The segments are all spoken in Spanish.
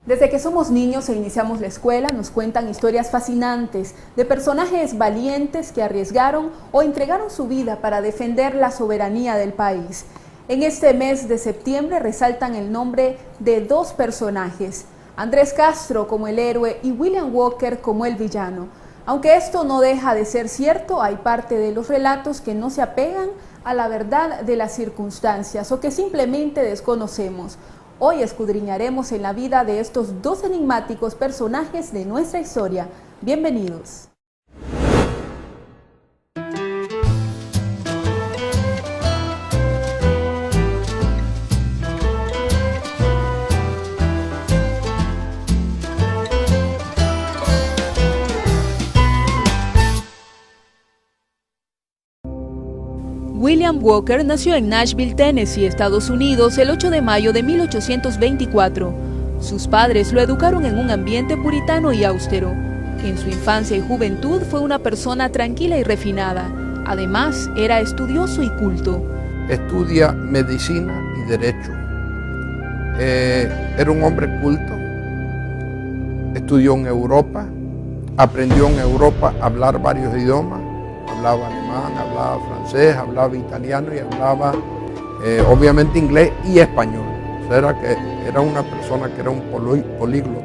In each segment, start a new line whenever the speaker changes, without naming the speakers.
Desde que somos niños e iniciamos la escuela, nos cuentan historias fascinantes de personajes valientes que arriesgaron o entregaron su vida para defender la soberanía del país. En este mes de septiembre resaltan el nombre de dos personajes, Andrés Castro como el héroe y William Walker como el villano. Aunque esto no deja de ser cierto, hay parte de los relatos que no se apegan a la verdad de las circunstancias o que simplemente desconocemos. Hoy escudriñaremos en la vida de estos dos enigmáticos personajes de nuestra historia. Bienvenidos. William Walker nació en Nashville, Tennessee, Estados Unidos, el 8 de mayo de 1824. Sus padres lo educaron en un ambiente puritano y austero. En su infancia y juventud fue una persona tranquila y refinada. Además, era estudioso y culto.
Estudia medicina y derecho. Era un hombre culto. Estudió en Europa. Aprendió en Europa a hablar varios idiomas. Hablaba alemán, hablaba francés, hablaba italiano y hablaba obviamente inglés y español. O sea, era una persona que era un políglota.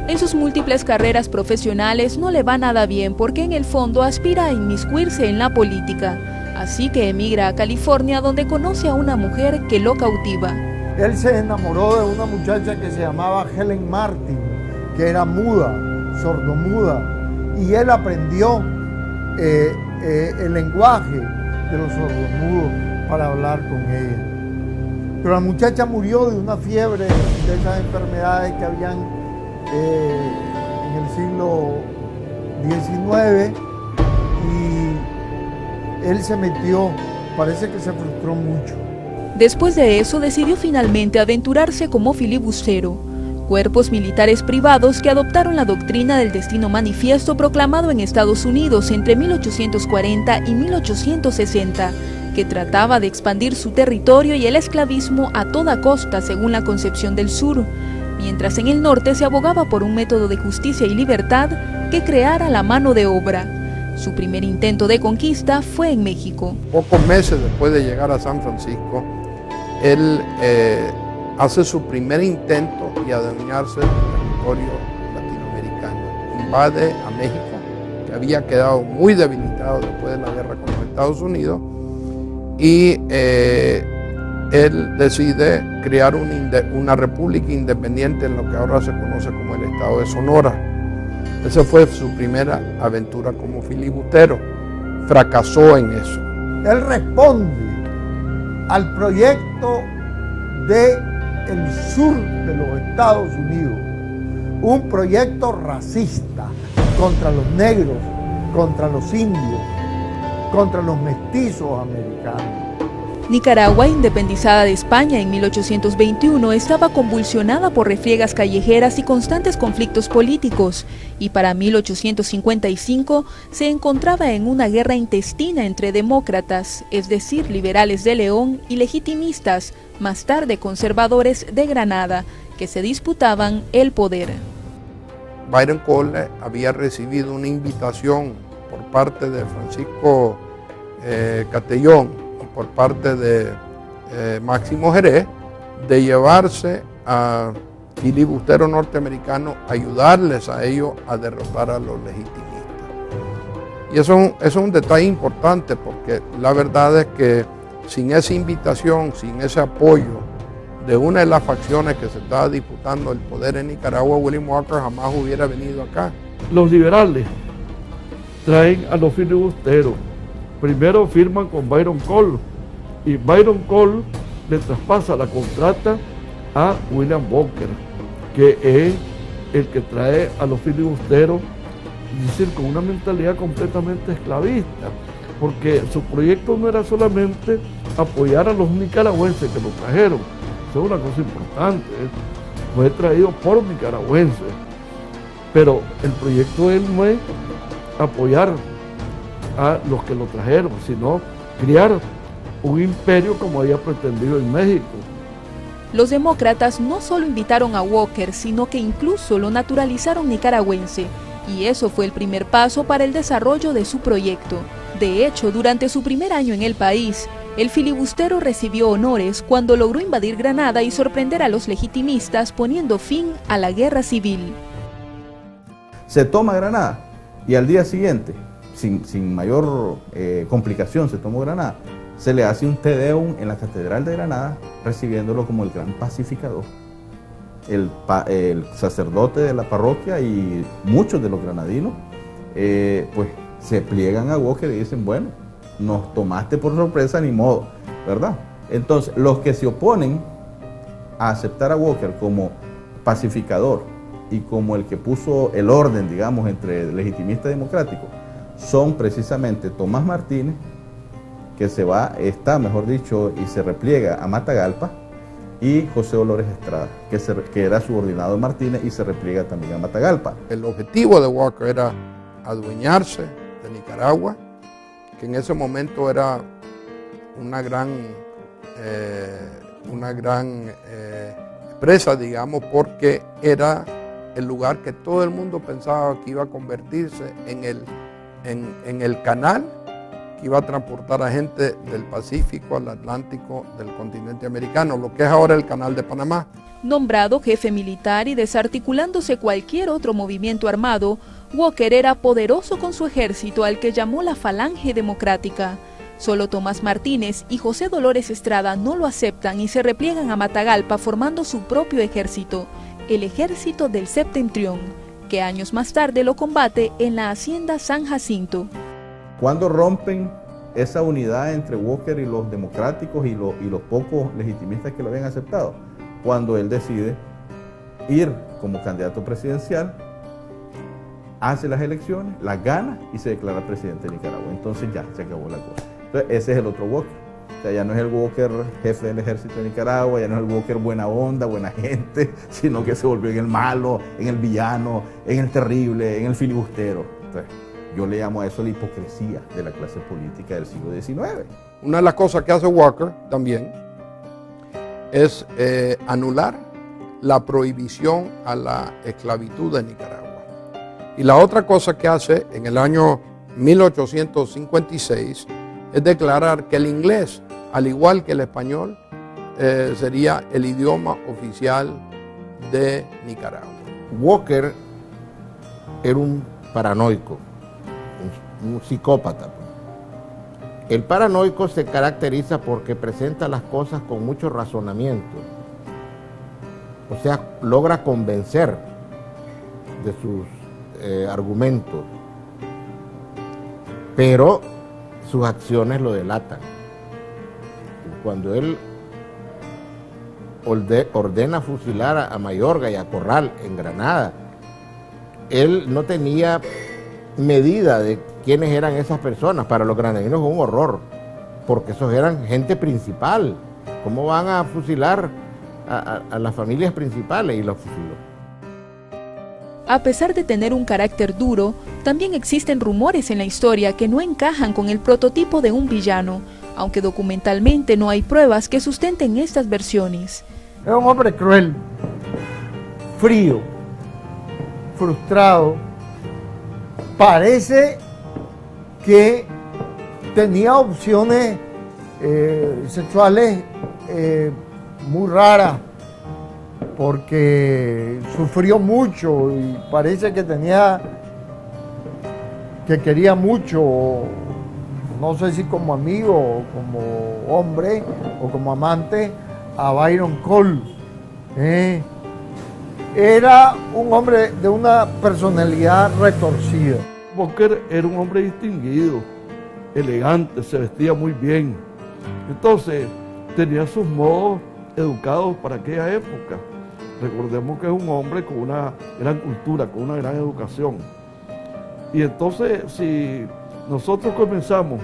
En sus múltiples carreras profesionales no le va nada bien porque en el fondo aspira a inmiscuirse en la política. Así que emigra a California, donde conoce a una mujer que lo cautiva.
Él se enamoró de una muchacha que se llamaba Helen Martin, que era muda, sordomuda, y él aprendió el lenguaje de los sordomudos para hablar con ella. Pero la muchacha murió de una fiebre, de esas enfermedades que habían en el siglo XIX, y él se metió, parece que se frustró mucho.
Después de eso decidió finalmente aventurarse como filibustero. Cuerpos militares privados que adoptaron la doctrina del destino manifiesto proclamado en Estados Unidos entre 1840 y 1860, que trataba de expandir su territorio y el esclavismo a toda costa según la concepción del sur, mientras en el norte se abogaba por un método de justicia y libertad que creara la mano de obra. Su primer intento de conquista fue en México.
Pocos meses después de llegar a San Francisco, él hace su primer intento y adueñarse del territorio latinoamericano. Invade a México, que había quedado muy debilitado después de la guerra con los Estados Unidos, y él decide crear una república independiente en lo que ahora se conoce como el estado de Sonora. Esa fue su primera aventura como filibustero. Fracasó en eso.
Él responde al proyecto del sur de los Estados Unidos, un proyecto racista contra los negros, contra los indios, contra los mestizos americanos.
Nicaragua, independizada de España en 1821, estaba convulsionada por refriegas callejeras y constantes conflictos políticos, y para 1855 se encontraba en una guerra intestina entre demócratas, es decir, liberales de León, y legitimistas, más tarde conservadores de Granada, que se disputaban el poder.
Byron Cole había recibido una invitación por parte de Francisco Catellón y por parte de Máximo Jerez de llevarse a filibusteros norteamericanos, ayudarles a ellos a derrotar a los legitimistas. Y eso es un detalle importante, porque la verdad es que sin esa invitación, sin ese apoyo de una de las facciones que se estaba disputando el poder en Nicaragua, William Walker jamás hubiera venido acá.
Los liberales traen a los filibusteros. Primero firman con Byron Cole, y Byron Cole le traspasa la contrata a William Walker, que es el que trae a los filibusteros, es decir, con una mentalidad completamente esclavista, porque su proyecto no era solamente apoyar a los nicaragüenses que lo trajeron. Eso es una cosa importante, fue traído por nicaragüenses, pero el proyecto de él no es apoyar a los que lo trajeron, sino crear un imperio como había pretendido en México.
Los demócratas no solo invitaron a Walker, sino que incluso lo naturalizaron nicaragüense, y eso fue el primer paso para el desarrollo de su proyecto. De hecho, durante su primer año en el país, el filibustero recibió honores cuando logró invadir Granada y sorprender a los legitimistas poniendo fin a la guerra civil.
Se toma Granada y al día siguiente, sin mayor complicación, se tomó Granada. Se le hace un Te Deum en la Catedral de Granada, recibiéndolo como el gran pacificador. El sacerdote de la parroquia y muchos de los granadinos, pues se pliegan a Walker y dicen, bueno, nos tomaste por sorpresa, ni modo, ¿verdad? Entonces, los que se oponen a aceptar a Walker como pacificador y como el que puso el orden, digamos, entre legitimista y democrático, son precisamente Tomás Martínez, que está, mejor dicho, y se repliega a Matagalpa, y José Dolores Estrada, que era subordinado de Martínez y se repliega también a Matagalpa.
El objetivo de Walker era adueñarse de Nicaragua, que en ese momento era una gran empresa, digamos, porque era el lugar que todo el mundo pensaba que iba a convertirse en el canal que iba a transportar a gente del Pacífico al Atlántico del continente americano, lo que es ahora el Canal de Panamá.
Nombrado jefe militar y desarticulándose cualquier otro movimiento armado, Walker era poderoso con su ejército al que llamó la Falange Democrática. Solo Tomás Martínez y José Dolores Estrada no lo aceptan y se repliegan a Matagalpa formando su propio ejército, el Ejército del Septentrión, que años más tarde lo combate en la Hacienda San Jacinto.
Cuando rompen esa unidad entre Walker y los democráticos y los pocos legitimistas que lo habían aceptado, cuando él decide ir como candidato presidencial, hace las elecciones, las gana y se declara presidente de Nicaragua. Entonces ya se acabó la cosa. Entonces ese es el otro Walker. O sea, ya no es el Walker jefe del ejército de Nicaragua, ya no es el Walker buena onda, buena gente, sino que se volvió en el malo, en el villano, en el terrible, en el filibustero. Entonces, yo le llamo a eso la hipocresía de la clase política del siglo XIX.
Una de las cosas que hace Walker también es anular la prohibición a la esclavitud de Nicaragua. Y la otra cosa que hace en el año 1856 es declarar que el inglés, al igual que el español, sería el idioma oficial de Nicaragua.
Walker era un paranoico, un psicópata. El paranoico se caracteriza porque presenta las cosas con mucho razonamiento. O sea, logra convencer de sus argumentos, pero sus acciones lo delatan. Cuando él ordena fusilar a Mayorga y a Corral en Granada, él no tenía medida de quiénes eran esas personas. Para los granadinos fue un horror, porque esos eran gente principal. ¿Cómo van a fusilar a las familias principales? Y los fusiló.
A pesar de tener un carácter duro, también existen rumores en la historia que no encajan con el prototipo de un villano, aunque documentalmente no hay pruebas que sustenten estas versiones.
Era un hombre cruel, frío, frustrado. Parece que tenía opciones sexuales muy raras, porque sufrió mucho y parece que quería mucho, no sé si como amigo o como hombre o como amante, a Byron Cole. Era un hombre de una personalidad retorcida.
Walker era un hombre distinguido, elegante, se vestía muy bien. Entonces, tenía sus modos educados para aquella época. Recordemos que es un hombre con una gran cultura, con una gran educación. Y entonces, si nosotros comenzamos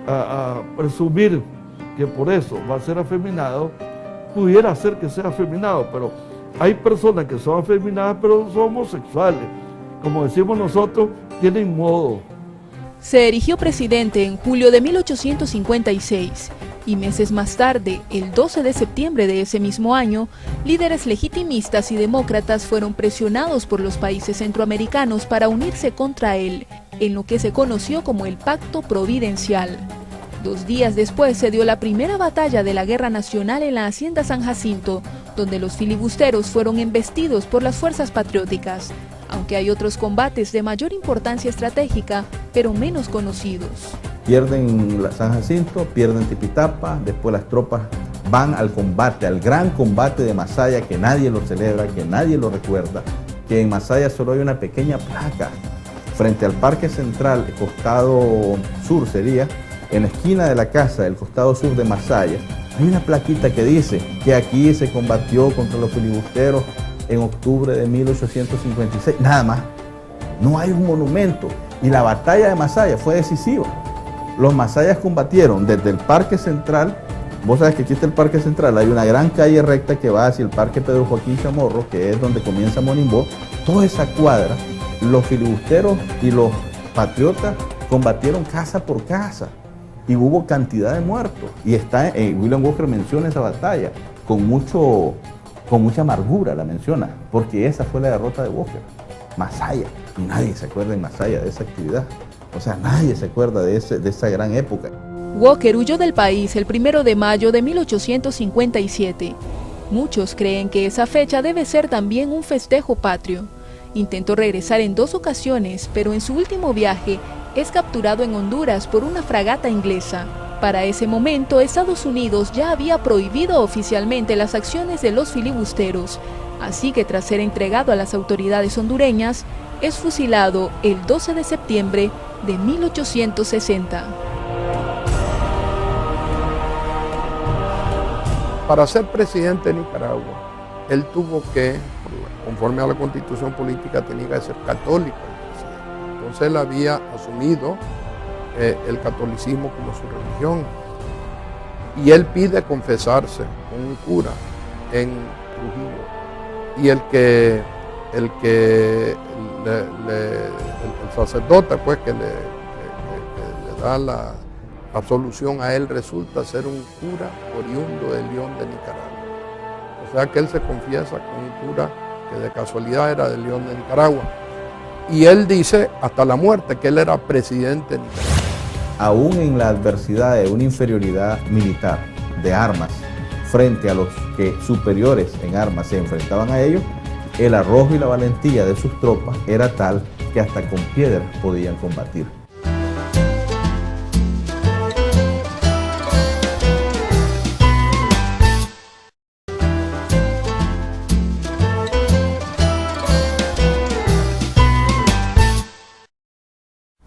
a presumir que por eso va a ser afeminado, pudiera ser que sea afeminado, pero hay personas que son afeminadas, pero son homosexuales. Como decimos nosotros, tienen modo.
Se erigió presidente en julio de 1856. Y meses más tarde, el 12 de septiembre de ese mismo año, líderes legitimistas y demócratas fueron presionados por los países centroamericanos para unirse contra él, en lo que se conoció como el Pacto Providencial. 2 días después se dio la primera batalla de la Guerra Nacional en la Hacienda San Jacinto, donde los filibusteros fueron embestidos por las fuerzas patrióticas, aunque hay otros combates de mayor importancia estratégica, pero menos conocidos.
Pierden la San Jacinto, pierden Tipitapa, después las tropas van al combate, al gran combate de Masaya, que nadie lo celebra, que nadie lo recuerda, que en Masaya solo hay una pequeña placa frente al Parque Central, el costado sur sería, en la esquina de la casa del costado sur de Masaya, hay una plaquita que dice que aquí se combatió contra los filibusteros en octubre de 1856, nada más. No hay un monumento, y la batalla de Masaya fue decisiva. Los masayas combatieron desde el Parque Central. Vos sabés que aquí está el Parque Central, hay una gran calle recta que va hacia el Parque Pedro Joaquín Chamorro, que es donde comienza Monimbó. Toda esa cuadra, los filibusteros y los patriotas combatieron casa por casa, y hubo cantidad de muertos. Y William Walker menciona esa batalla con mucha amargura, la menciona, porque esa fue la derrota de Walker. Masaya, y nadie se acuerda en Masaya de esa actividad. O sea, nadie se acuerda de esa gran época.
Walker huyó del país el 1 de mayo de 1857. Muchos creen que esa fecha debe ser también un festejo patrio. Intentó regresar en 2 ocasiones, pero en su último viaje es capturado en Honduras por una fragata inglesa. Para ese momento, Estados Unidos ya había prohibido oficialmente las acciones de los filibusteros, así que tras ser entregado a las autoridades hondureñas, es fusilado el 12 de septiembre de 1860.
Para ser presidente de Nicaragua, él tuvo que, conforme a la constitución política, tenía que ser católico. Entonces él había asumido el catolicismo como su religión. Y él pide confesarse con un cura en Trujillo. Y el sacerdote pues que le da la absolución a él resulta ser un cura oriundo de León de Nicaragua. O sea que él se confiesa con un cura que de casualidad era de León de Nicaragua. Y él dice hasta la muerte que él era presidente de Nicaragua.
Aún en la adversidad de una inferioridad militar de armas frente a los que superiores en armas se enfrentaban a ellos, el arrojo y la valentía de sus tropas era tal que hasta con piedras podían combatir.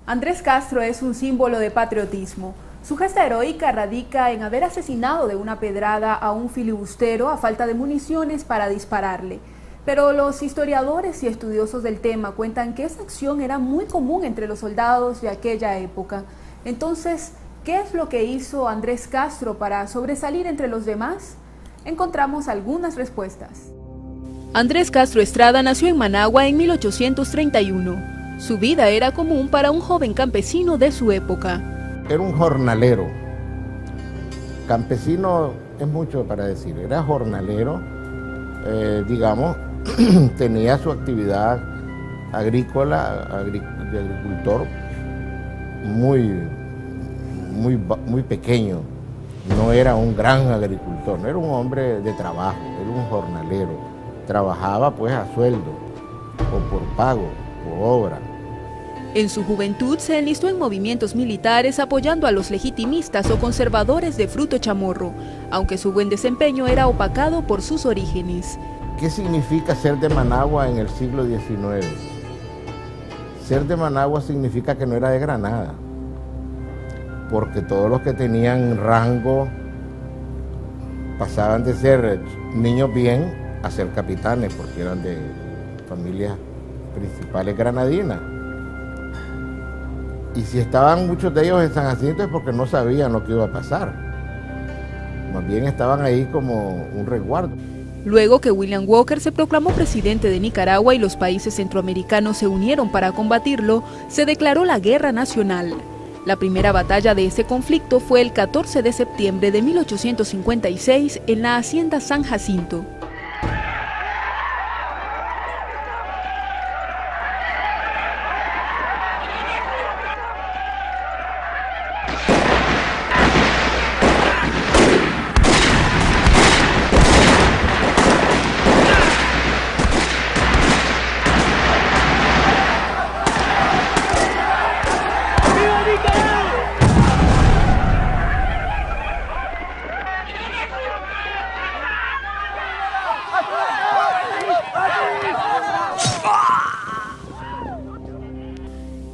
Andrés Castro es un símbolo de patriotismo. Su gesta heroica radica en haber asesinado de una pedrada a un filibustero a falta de municiones para dispararle. Pero los historiadores y estudiosos del tema cuentan que esa acción era muy común entre los soldados de aquella época. Entonces, ¿qué es lo que hizo Andrés Castro para sobresalir entre los demás? Encontramos algunas respuestas. Andrés Castro Estrada nació en Managua en 1831. Su vida era común para un joven campesino de su época.
Era un jornalero. Campesino es mucho para decir, era jornalero, digamos, tenía su actividad agrícola, de agricultor muy pequeño. No era un gran agricultor, no era un hombre de trabajo, era un jornalero. Trabajaba pues a sueldo o por pago, por obra.
En su juventud se enlistó en movimientos militares apoyando a los legitimistas o conservadores de Fruto Chamorro, aunque su buen desempeño era opacado por sus orígenes.
¿Qué significa ser de Managua en el siglo XIX? Ser de Managua significa que no era de Granada, porque todos los que tenían rango pasaban de ser niños bien a ser capitanes, porque eran de familias principales granadinas. Y si estaban muchos de ellos en San Jacinto es porque no sabían lo que iba a pasar. Más bien estaban ahí como un resguardo.
Luego que William Walker se proclamó presidente de Nicaragua y los países centroamericanos se unieron para combatirlo, se declaró la guerra nacional. La primera batalla de ese conflicto fue el 14 de septiembre de 1856 en la hacienda San Jacinto.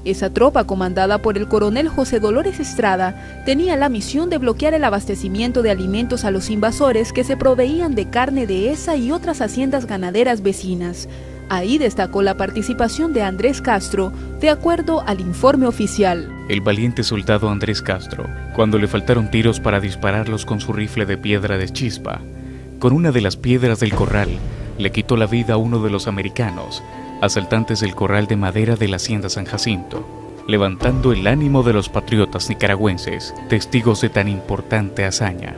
Esa tropa, comandada por el coronel José Dolores Estrada, tenía la misión de bloquear el abastecimiento de alimentos a los invasores que se proveían de carne de esa y otras haciendas ganaderas vecinas. Ahí destacó la participación de Andrés Castro, de acuerdo al informe oficial.
El valiente soldado Andrés Castro, cuando le faltaron tiros para dispararlos con su rifle de piedra de chispa, con una de las piedras del corral, le quitó la vida a uno de los americanos, asaltantes del corral de madera de la hacienda San Jacinto, levantando el ánimo de los patriotas nicaragüenses, testigos de tan importante hazaña.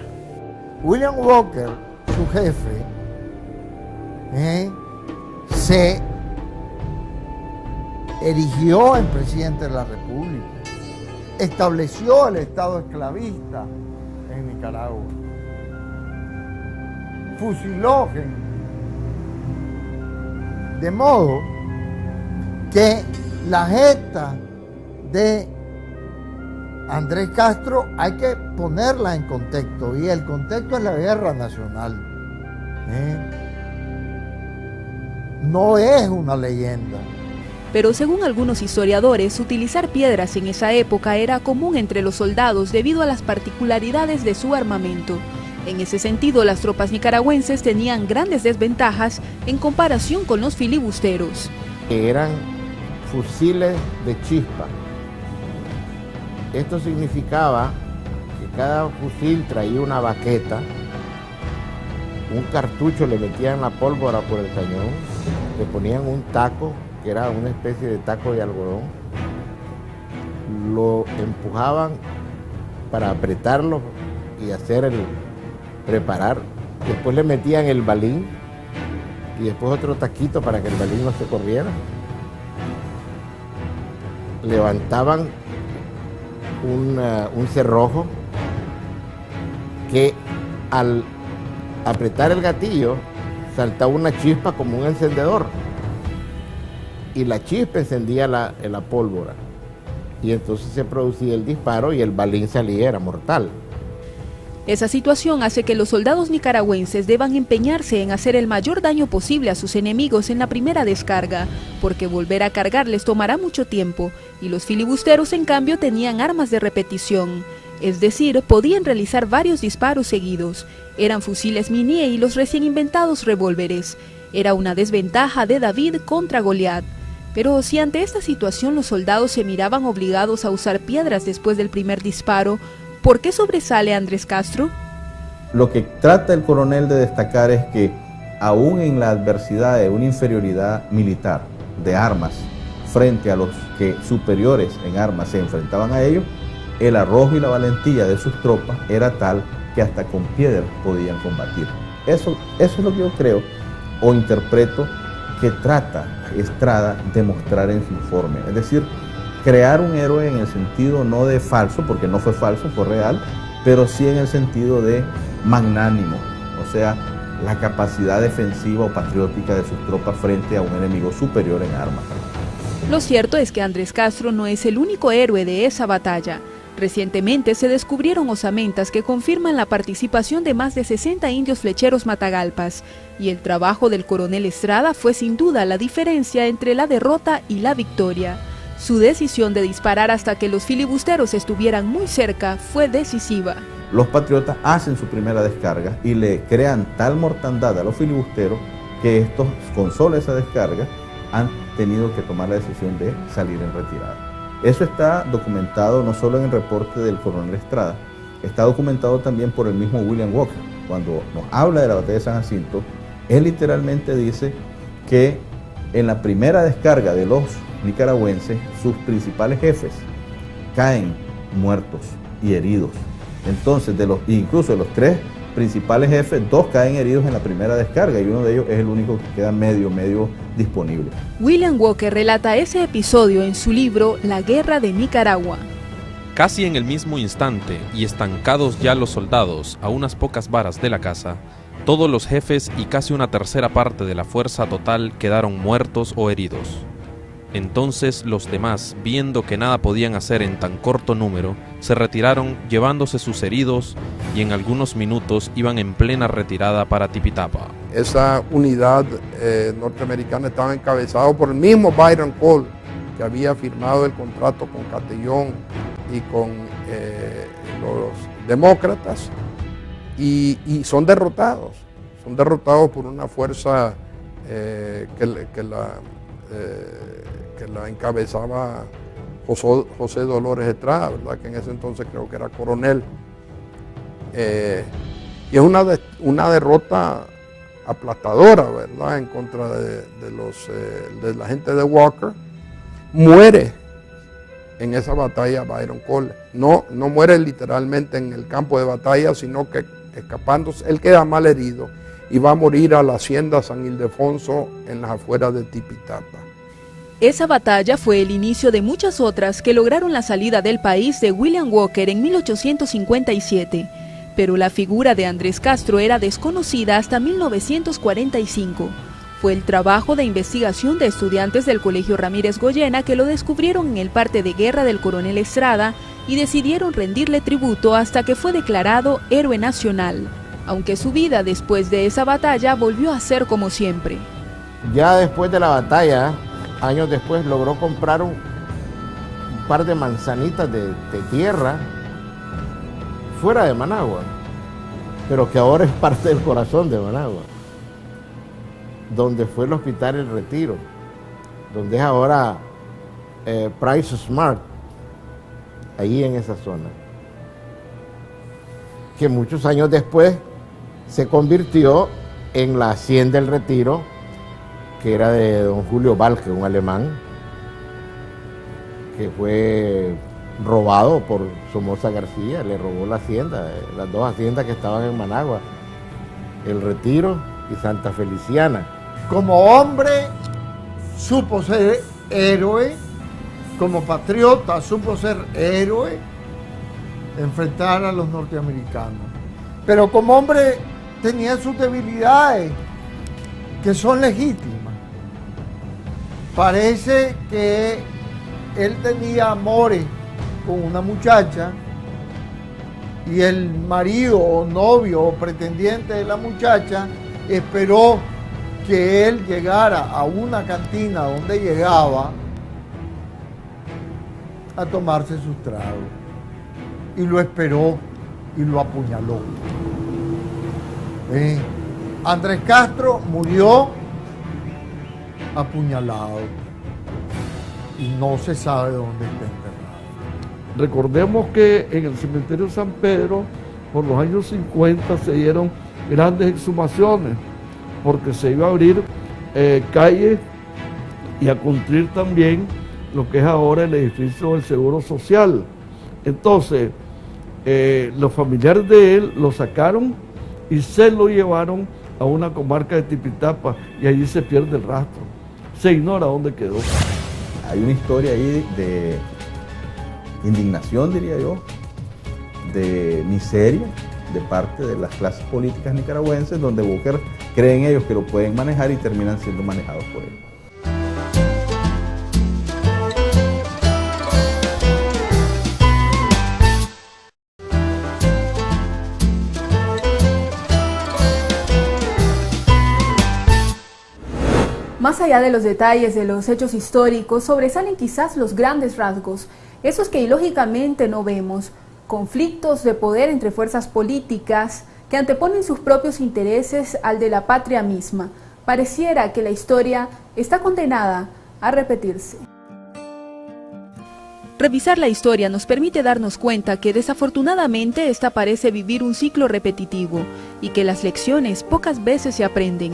William Walker, su jefe, se erigió en presidente de la República, estableció el Estado esclavista en Nicaragua, fusiló gente. De modo que la gesta de Andrés Castro hay que ponerla en contexto, y el contexto es la guerra nacional. No es una leyenda.
Pero según algunos historiadores, utilizar piedras en esa época era común entre los soldados debido a las particularidades de su armamento. En ese sentido, las tropas nicaragüenses tenían grandes desventajas en comparación con los filibusteros.
Eran fusiles de chispa. Esto significaba que cada fusil traía una baqueta, un cartucho le metían la pólvora por el cañón, le ponían un taco, que era una especie de taco de algodón, lo empujaban para apretarlo y preparar, después le metían el balín y después otro taquito para que el balín no se corriera. Levantaban un cerrojo que al apretar el gatillo saltaba una chispa como un encendedor y la chispa encendía la pólvora y entonces se producía el disparo y el balín salía, era mortal.
Esa situación hace que los soldados nicaragüenses deban empeñarse en hacer el mayor daño posible a sus enemigos en la primera descarga, porque volver a cargar les tomará mucho tiempo, y los filibusteros en cambio tenían armas de repetición, es decir, podían realizar varios disparos seguidos. Eran fusiles Minié y los recién inventados revólveres. Era una desventaja de David contra Goliat. Pero si ante esta situación los soldados se miraban obligados a usar piedras después del primer disparo, ¿por qué sobresale Andrés Castro?
Lo que trata el coronel de destacar es que aún en la adversidad de una inferioridad militar de armas frente a los que superiores en armas se enfrentaban a ellos, el arrojo y la valentía de sus tropas era tal que hasta con piedras podían combatir. Eso es lo que yo creo o interpreto que trata Estrada de mostrar en su informe. Es decir, crear un héroe en el sentido no de falso, porque no fue falso, fue real, pero sí en el sentido de magnánimo, o sea, la capacidad defensiva o patriótica de sus tropas frente a un enemigo superior en armas.
Lo cierto es que Andrés Castro no es el único héroe de esa batalla. Recientemente se descubrieron osamentas que confirman la participación de más de 60 indios flecheros matagalpas, y el trabajo del coronel Estrada fue sin duda la diferencia entre la derrota y la victoria. Su decisión de disparar hasta que los filibusteros estuvieran muy cerca fue decisiva.
Los patriotas hacen su primera descarga y le crean tal mortandad a los filibusteros que estos, con solo esa descarga, han tenido que tomar la decisión de salir en retirada. Eso está documentado no solo en el reporte del coronel Estrada, está documentado también por el mismo William Walker. Cuando nos habla de la batalla de San Jacinto, él literalmente dice que en la primera descarga de los nicaragüenses, sus principales jefes caen muertos y heridos. Entonces, incluso de los 3 principales jefes, 2 caen heridos en la primera descarga y uno de ellos es el único que queda medio disponible.
William Walker relata ese episodio en su libro La Guerra de Nicaragua.
Casi en el mismo instante, y estancados ya los soldados a unas pocas varas de la casa, todos los jefes y casi una tercera parte de la fuerza total quedaron muertos o heridos. Entonces los demás, viendo que nada podían hacer en tan corto número, se retiraron llevándose sus heridos y en algunos minutos iban en plena retirada para Tipitapa.
Esa unidad norteamericana estaba encabezada por el mismo Byron Cole, que había firmado el contrato con Catellón y con los demócratas, y son derrotados por una fuerza que la encabezaba José Dolores Estrada, ¿verdad? Que en ese entonces creo que era coronel. Y es una derrota aplastadora, ¿verdad? En contra de la gente de Walker. Muere en esa batalla Byron Cole. No muere literalmente en el campo de batalla, sino que escapándose, él queda mal herido y va a morir a la hacienda San Ildefonso en las afueras de Tipitapa.
Esa batalla fue el inicio de muchas otras que lograron la salida del país de William Walker en 1857, pero la figura de Andrés Castro era desconocida hasta 1945. Fue el trabajo de investigación de estudiantes del Colegio Ramírez Goyena que lo descubrieron en el parte de guerra del coronel Estrada y decidieron rendirle tributo hasta que fue declarado héroe nacional, aunque su vida después de esa batalla volvió a ser como siempre.
Ya después de la batalla, años después, logró comprar un par de manzanitas de tierra fuera de Managua, pero que ahora es parte del corazón de Managua, donde fue el Hospital El Retiro, donde es ahora Price Smart, ahí en esa zona, que muchos años después se convirtió en la Hacienda El Retiro, que era de don Julio Valque, un alemán, que fue robado por Somoza García, le robó la hacienda, las 2 haciendas que estaban en Managua, El Retiro y Santa Feliciana.
Como hombre supo ser héroe, como patriota supo ser héroe, enfrentar a los norteamericanos. Pero como hombre tenía sus debilidades, que son legítimas. Parece que él tenía amores con una muchacha y el marido o novio o pretendiente de la muchacha esperó que él llegara a una cantina donde llegaba a tomarse sus tragos. Y lo esperó y lo apuñaló. Andrés Castro murió apuñalado y no se sabe dónde está enterrado.
Recordemos que en el cementerio San Pedro, por los años 50, se dieron grandes exhumaciones, porque se iba a abrir calles y a construir también lo que es ahora el edificio del Seguro Social. Entonces, los familiares de él lo sacaron y se lo llevaron a una comarca de Tipitapa y allí se pierde el rastro. Se ignora dónde quedó.
Hay una historia ahí de indignación, diría yo, de miseria de parte de las clases políticas nicaragüenses, donde Walker creen ellos que lo pueden manejar y terminan siendo manejados por él.
Más allá de los detalles de los hechos históricos, sobresalen quizás los grandes rasgos, esos que ilógicamente no vemos, conflictos de poder entre fuerzas políticas que anteponen sus propios intereses al de la patria misma. Pareciera que la historia está condenada a repetirse. Revisar la historia nos permite darnos cuenta que desafortunadamente esta parece vivir un ciclo repetitivo y que las lecciones pocas veces se aprenden.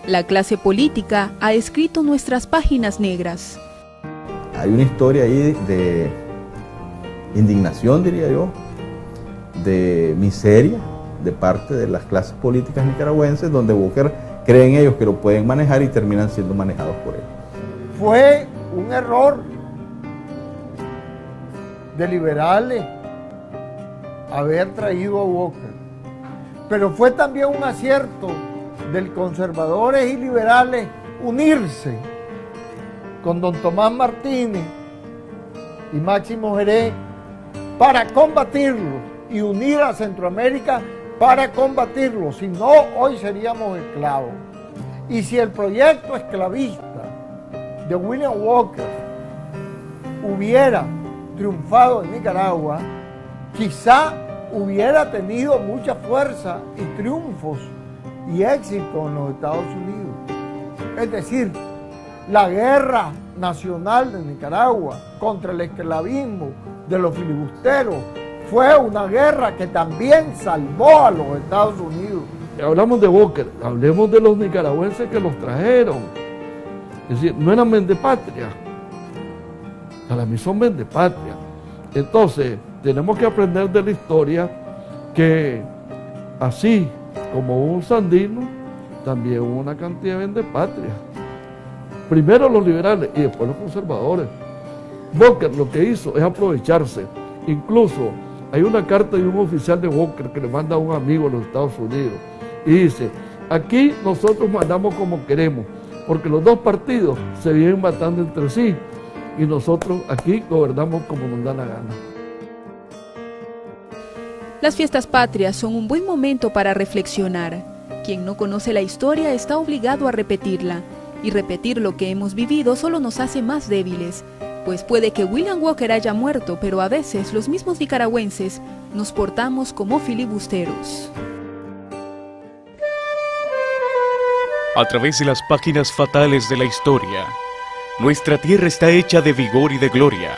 La clase política ha escrito nuestras páginas negras.
Hay una historia ahí indignación, diría yo, de miseria de parte de las clases políticas nicaragüenses, donde Walker creen ellos que lo pueden manejar y terminan siendo manejados por él.
Fue un error de liberales haber traído a Walker, pero fue también un acierto de conservadores y liberales unirse con don Tomás Martínez y Máximo Jerez para combatirlo y unir a Centroamérica para combatirlo, si no hoy seríamos esclavos. Y si el proyecto esclavista de William Walker hubiera triunfado en Nicaragua, quizá hubiera tenido mucha fuerza y triunfos y éxito en los Estados Unidos. Es decir, la guerra nacional de Nicaragua contra el esclavismo de los filibusteros fue una guerra que también salvó a los Estados Unidos.
Hablamos de Walker, hablemos de los nicaragüenses que los trajeron. Es decir, no eran vendepatria. Para mí son vendepatria. Entonces, tenemos que aprender de la historia que así como hubo un Sandino, también hubo una cantidad de vendepatrias. Primero los liberales y después los conservadores. Walker lo que hizo es aprovecharse. Incluso hay una carta de un oficial de Walker que le manda a un amigo en los Estados Unidos y dice: aquí nosotros mandamos como queremos, porque los dos partidos se vienen matando entre sí y nosotros aquí gobernamos como nos da la gana.
Las fiestas patrias son un buen momento para reflexionar. Quien no conoce la historia está obligado a repetirla, y repetir lo que hemos vivido solo nos hace más débiles, pues puede que William Walker haya muerto, pero a veces los mismos nicaragüenses nos portamos como filibusteros.
A través de las páginas fatales de la historia, nuestra tierra está hecha de vigor y de gloria.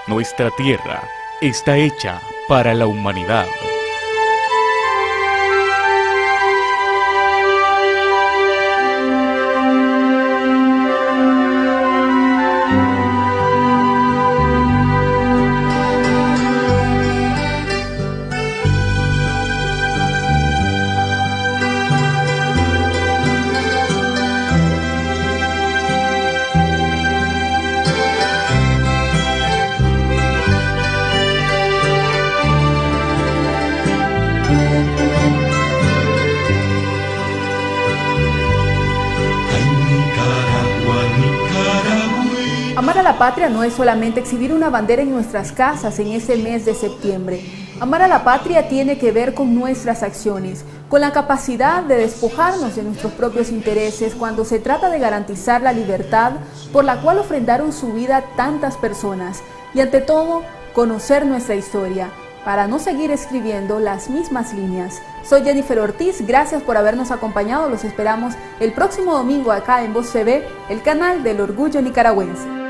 Nuestra tierra está hecha para la humanidad.
Amar a la patria no es solamente exhibir una bandera en nuestras casas en ese mes de septiembre. Amar a la patria tiene que ver con nuestras acciones, con la capacidad de despojarnos de nuestros propios intereses cuando se trata de garantizar la libertad por la cual ofrendaron su vida tantas personas y, ante todo, conocer nuestra historia para no seguir escribiendo las mismas líneas. Soy Jennifer Ortiz, gracias por habernos acompañado. Los esperamos el próximo domingo acá en Voz TV, el canal del orgullo nicaragüense.